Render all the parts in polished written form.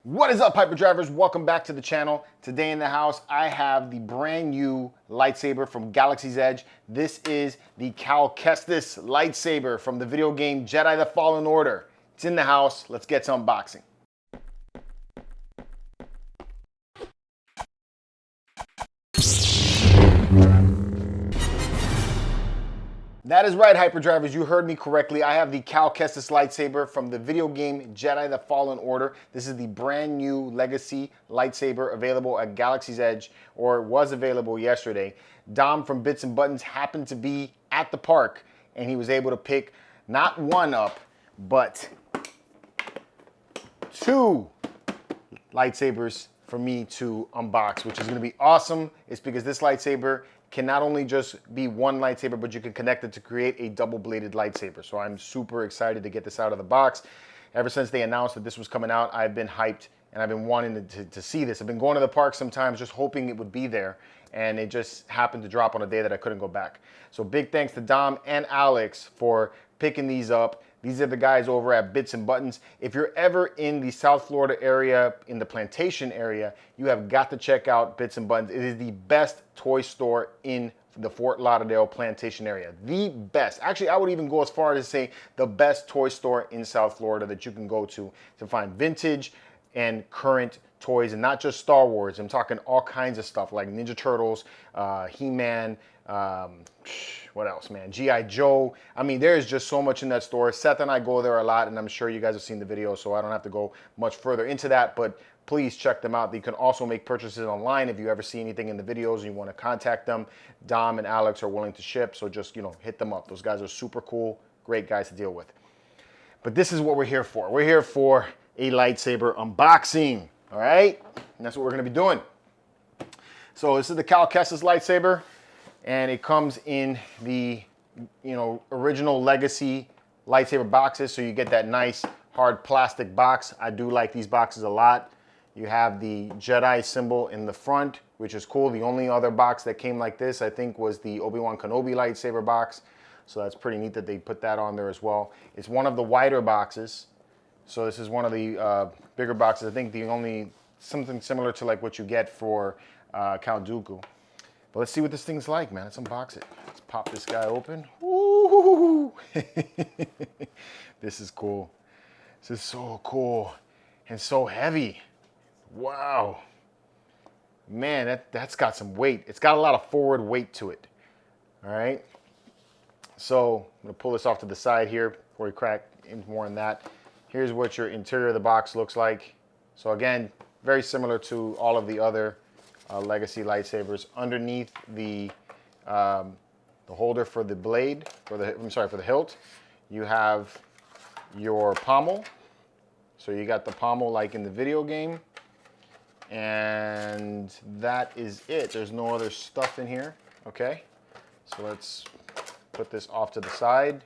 What is up, Hyperdrivers? Welcome back to the channel. Today in the house, I have the brand new lightsaber from Galaxy's Edge. This is the Cal Kestis Lightsaber from the video game Jedi the Fallen Order. It's in the house. Let's get to unboxing. That is right, Hyperdrivers, you heard me correctly. I have the Cal Kestis Lightsaber from the video game Jedi the Fallen Order. This is the brand new Legacy lightsaber available at Galaxy's Edge, or it was available yesterday. Dom from Bitz Buttons happened to be at the park, and he was able to pick not one up, but two lightsabers for me to unbox, which is going to be awesome. It's because this lightsaber can not only just be one lightsaber, but you can connect it to create a double-bladed lightsaber. So I'm super excited to get this out of the box. Ever since they announced that this was coming out, I've been hyped and I've been wanting to see this. I've been going to the park sometimes just hoping it would be there, and it just happened to drop on a day that I couldn't go back. So big thanks to Dom and Alex for picking these up. These are the guys over at Bitz Buttons. If you're ever in the South Florida area, in the Plantation area, you have got to check out Bitz Buttons. It is the best toy store in the Fort Lauderdale Plantation area. The best. Actually, I would even go as far as to say the best toy store in South Florida that you can go to find vintage and current toys, and not just Star Wars. I'm talking all kinds of stuff like Ninja Turtles, He-Man, what else, man? G.I. Joe. I mean, there's just so much in that store. Seth and I go there a lot, and I'm sure you guys have seen the video, so I don't have to go much further into that, but please check them out. You can also make purchases online if you ever see anything in the videos and you want to contact them. Dom and Alex are willing to ship, so just, hit them up. Those guys are super cool, great guys to deal with. But this is what we're here for. We're here for a lightsaber unboxing, all right? And that's what we're going to be doing. So this is the Cal Kestis Lightsaber, and it comes in the original Legacy lightsaber boxes, so you get that nice hard plastic box. I do like these boxes a lot. You have the Jedi symbol in the front, which is cool. The only other box that came like this, I think, was the Obi-Wan Kenobi lightsaber box, so that's pretty neat that they put that on there as well. It's one of the wider boxes, so this is one of the bigger boxes. I think something similar to like what you get for Count Dooku. But let's see what this thing's like, man. Let's unbox it. Let's pop this guy open. Woo! This is cool. This is so cool and so heavy. Wow. Man, that's got some weight. It's got a lot of forward weight to it. All right. So I'm going to pull this off to the side here before we crack into more on that. Here's what your interior of the box looks like. So again, very similar to all of the other Legacy lightsabers. Underneath the holder for the blade, for the hilt, you have your pommel. So you got the pommel like in the video game, and that is it. There's no other stuff in here. Okay, so let's put this off to the side.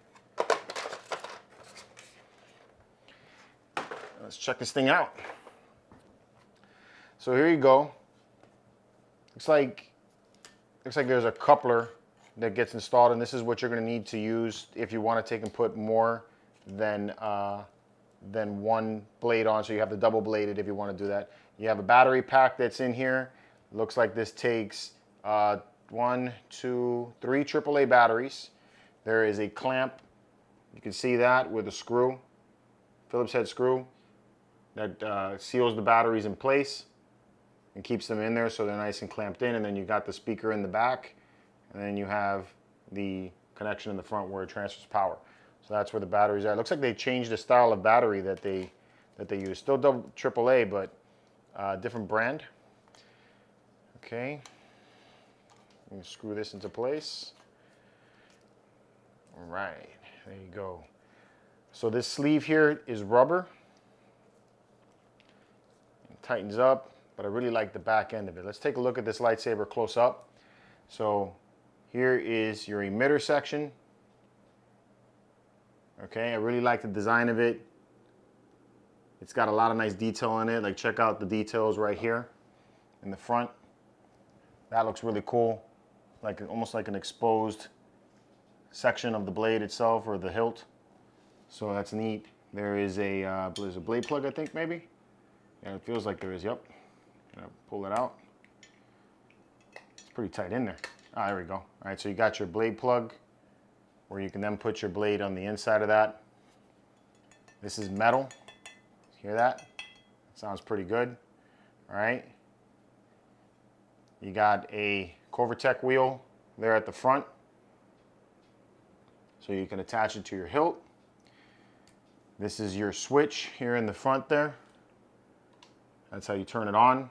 Let's check this thing out. So here you go. Looks like there's a coupler that gets installed, and this is what you're going to need to use if you want to take and put more than one blade on. So you have the double bladed if you want to do that. You have a battery pack that's in here. Looks like this takes 1, 2, 3 AAA batteries. There is a clamp. You can see that with a screw, Phillips head screw, that seals the batteries in place and keeps them in there so they're nice and clamped in. And then you got the speaker in the back, and then you have the connection in the front where it transfers power. So that's where the batteries are. It looks like they changed the style of battery that they use. Still double AAA, but different brand. Okay, I'm gonna screw this into place. All right, there you go. So this sleeve here is rubber. It tightens up, but I really like the back end of it. Let's take a look at this lightsaber close up. So here is your emitter section. Okay, I really like the design of it. It's got a lot of nice detail in it. Like, check out the details right here in the front. That looks really cool. Like almost like an exposed section of the blade itself, or the hilt. So that's neat. There is there's a blade plug, I think, maybe. Yeah, it feels like there is, yep. Gonna pull it out. It's pretty tight in there. Ah, there we go. All right, so you got your blade plug where you can then put your blade on the inside of that. This is metal. Hear that? Sounds pretty good. All right. You got a Corvatec wheel there at the front, so you can attach it to your hilt. This is your switch here in the front there. That's how you turn it on.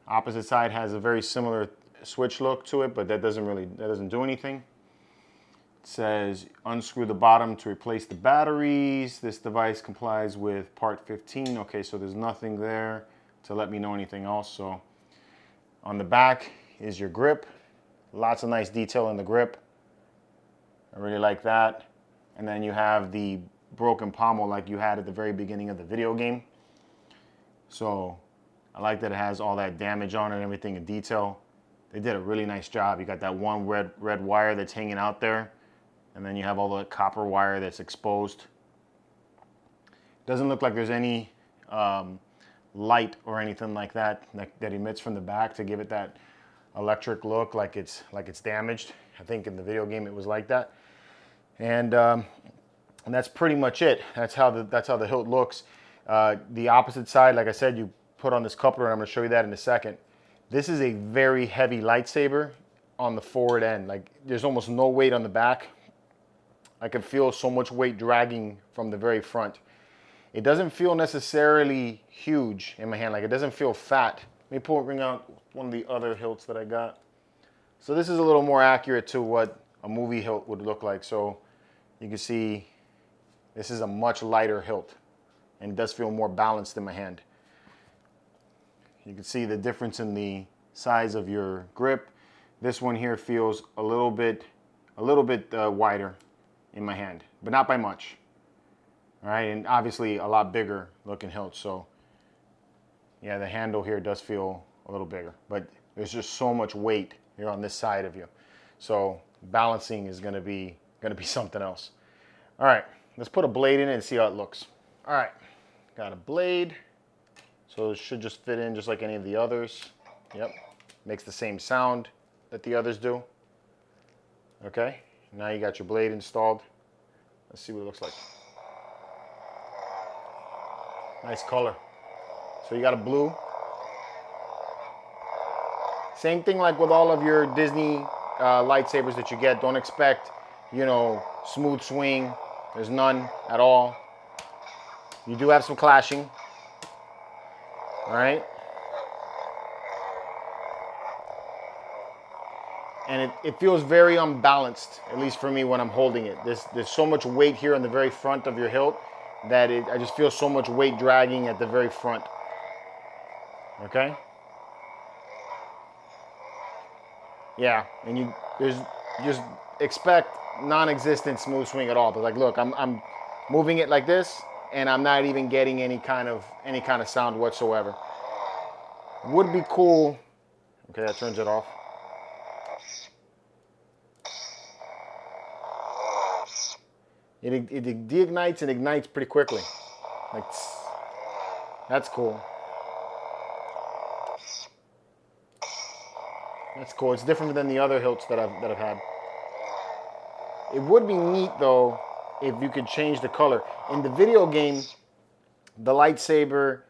Opposite side has a very similar switch look to it, but that doesn't do anything. It says unscrew the bottom to replace the batteries. This device complies with part 15. Okay, so there's nothing there to let me know anything else. So on the back is your grip. Lots of nice detail in the grip. I really like that. And then you have the broken pommel like you had at the very beginning of the video game. So I like that it has all that damage on it and everything in detail. They did a really nice job. You got that one red wire that's hanging out there, and then you have all the copper wire that's exposed. Doesn't look like there's any light or anything like that that emits from the back to give it that electric look, like it's damaged. I think in the video game it was like that, and that's pretty much it. That's how the hilt looks. The opposite side, like I said, you put on this coupler, and I'm going to show you that in a second. This is a very heavy lightsaber on the forward end. Like, there's almost no weight on the back. I can feel so much weight dragging from the very front. It doesn't feel necessarily huge in my hand. Like, it doesn't feel fat. Let me bring out one of the other hilts that I got. So this is a little more accurate to what a movie hilt would look like. So you can see this is a much lighter hilt, and it does feel more balanced in my hand. You can see the difference in the size of your grip. This one here feels a little bit wider in my hand, but not by much. All right, and obviously a lot bigger looking hilt. So yeah, the handle here does feel a little bigger, but there's just so much weight here on this side of you. So balancing is gonna be something else. All right, let's put a blade in it and see how it looks. All right, got a blade. So it should just fit in just like any of the others. Yep, makes the same sound that the others do. Okay, now you got your blade installed. Let's see what it looks like. Nice color. So you got a blue. Same thing like with all of your Disney lightsabers that you get. Don't expect, you know, smooth swing. There's none at all. You do have some clashing. All right, and it feels very unbalanced, at least for me when I'm holding it. There's so much weight here on the very front of your hilt that I just feel so much weight dragging at the very front. Okay. Yeah, and you just expect non-existent smooth swing at all. But like, look, I'm moving it like this, and I'm not even getting any kind of sound whatsoever. Would be cool. Okay, that turns it off. It deignites and ignites pretty quickly. Like, that's cool. That's cool. It's different than the other hilts that I've had. It would be neat though if you could change the color. In the video game, the lightsaber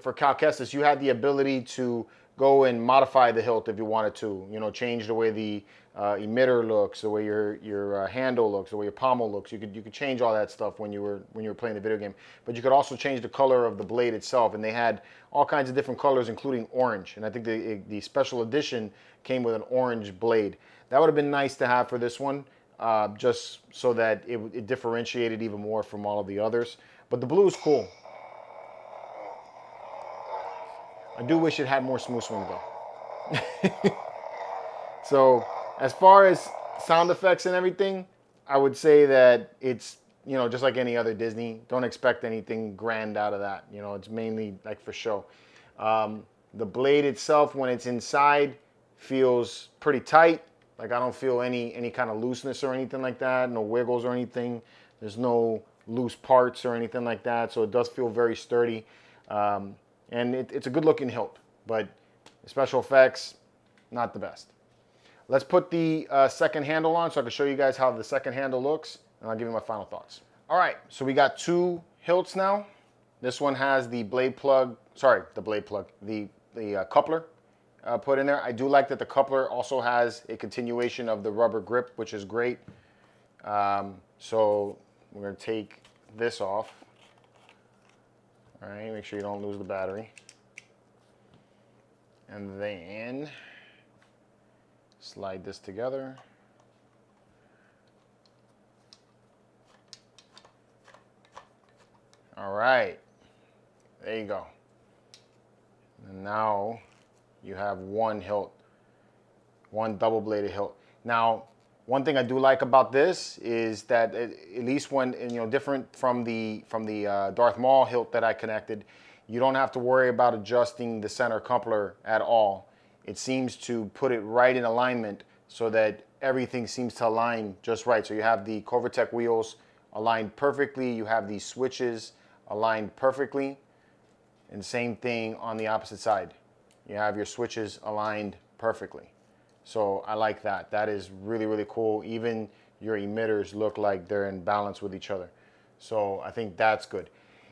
for Cal Kestis, you had the ability to go and modify the hilt if you wanted to. You know, change the way the emitter looks, the way your handle looks, the way your pommel looks. You could change all that stuff when you were playing the video game. But you could also change the color of the blade itself, and they had all kinds of different colors, including orange. And I think the special edition came with an orange blade. That would have been nice to have for this one, just so that it differentiated even more from all of the others. But the blue is cool. I do wish it had more smooth swing though. So as far as sound effects and everything, I would say that it's, you know, just like any other Disney. Don't expect anything grand out of that. You know, it's mainly like for show. The blade itself, when it's inside, feels pretty tight. Like I don't feel any kind of looseness or anything like that. No wiggles or anything. There's no loose parts or anything like that. So it does feel very sturdy. And it's a good looking hilt, but special effects, not the best. Let's put the second handle on so I can show you guys how the second handle looks, and I'll give you my final thoughts. All right, so we got two hilts now. This one has the blade plug, sorry, the blade plug, the coupler put in there. I do like that the coupler also has a continuation of the rubber grip, which is great. So we're gonna take this off. All right, make sure you don't lose the battery. And then slide this together. All right, there you go. And now you have one hilt, one double-bladed hilt. Now, one thing I do like about this is that at least when, different from the Darth Maul hilt that I connected, you don't have to worry about adjusting the center coupler at all. It seems to put it right in alignment so that everything seems to align just right. So you have the Corvatec wheels aligned perfectly. You have these switches aligned perfectly. And same thing on the opposite side. You have your switches aligned perfectly. So I like that. That is really, really cool. Even your emitters look like they're in balance with each other. So I think that's good.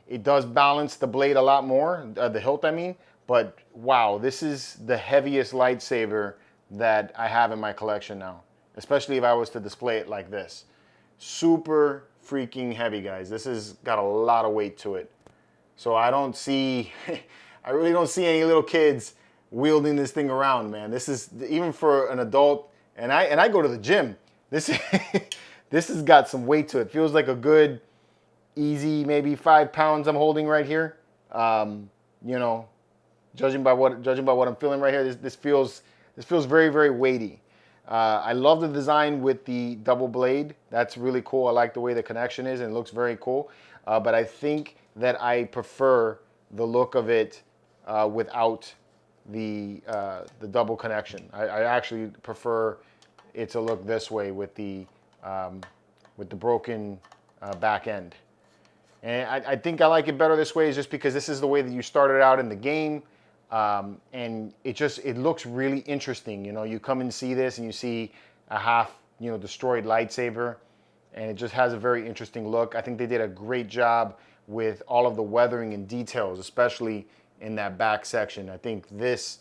It does balance the blade a lot more, the hilt I mean, but wow, this is the heaviest lightsaber that I have in my collection now, especially if I was to display it like this. Super freaking heavy, guys. This has got a lot of weight to it. So I don't see, I really don't see any little kids wielding this thing around, man. This is, even for an adult, and I go to the gym, this this has got some weight to it. Feels like a good, easy, maybe 5 pounds I'm holding right here. Judging by what I'm feeling right here, this feels very, very weighty. I love the design with the double blade. That's really cool. I like the way the connection is, and it looks very cool. But I think that I prefer the look of it without the double connection. I actually prefer it to look this way with the broken back end. And I think I like it better this way is just because this is the way that you started out in the game. And it looks really interesting. You come and see this and you see a half, destroyed lightsaber, and it just has a very interesting look. I think they did a great job with all of the weathering and details, especially in that back section. I think this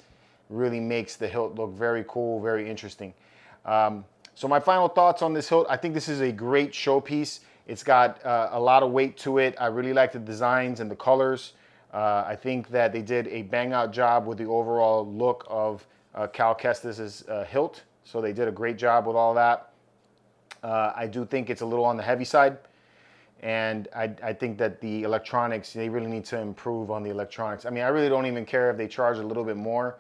really makes the hilt look very cool, very interesting. So my final thoughts on this hilt, I think this is a great showpiece. It's got a lot of weight to it. I really like the designs and the colors. I think that they did a bang-out job with the overall look of Cal Kestis' hilt. So they did a great job with all that. I do think it's a little on the heavy side. And I think that the electronics, they really need to improve on the electronics. I mean, I really don't even care if they charge a little bit more.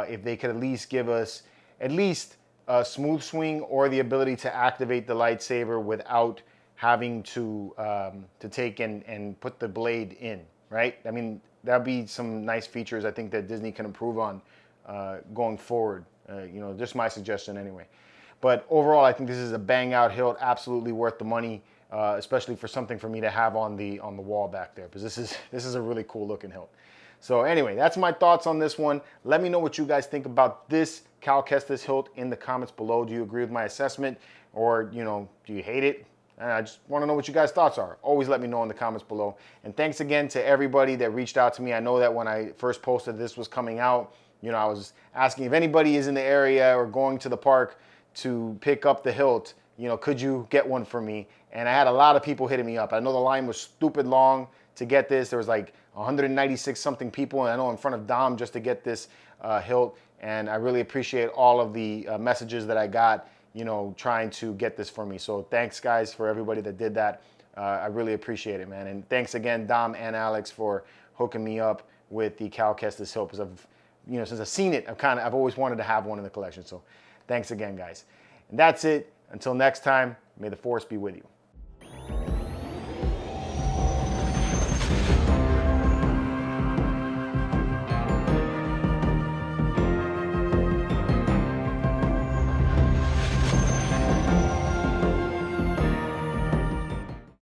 If they could at least give us at least a smooth swing or the ability to activate the lightsaber without having to take and put the blade in, right? I mean, that'd be some nice features I think that Disney can improve on going forward. Just my suggestion anyway. But overall, I think this is a bang-out hilt, absolutely worth the money. Especially for something for me to have on the wall back there, because this is a really cool looking hilt. So anyway, that's my thoughts on this one. Let me know what you guys think about this Cal Kestis hilt in the comments below. Do you agree with my assessment, or do you hate it? I just want to know what you guys' thoughts are. Always let me know in the comments below. And thanks again to everybody that reached out to me. I know that when I first posted this was coming out, I was asking if anybody is in the area or going to the park to pick up the hilt. Could you get one for me? And I had a lot of people hitting me up. I know the line was stupid long to get this. There was like 196 something people, and I know in front of Dom just to get this hilt. And I really appreciate all of the messages that I got, trying to get this for me. So thanks, guys, for everybody that did that. I really appreciate it, man. And thanks again, Dom and Alex, for hooking me up with the Cal Kestis hilt, because I've, since I've seen it, I've always wanted to have one in the collection. So thanks again, guys. And that's it. Until next time, may the Force be with you.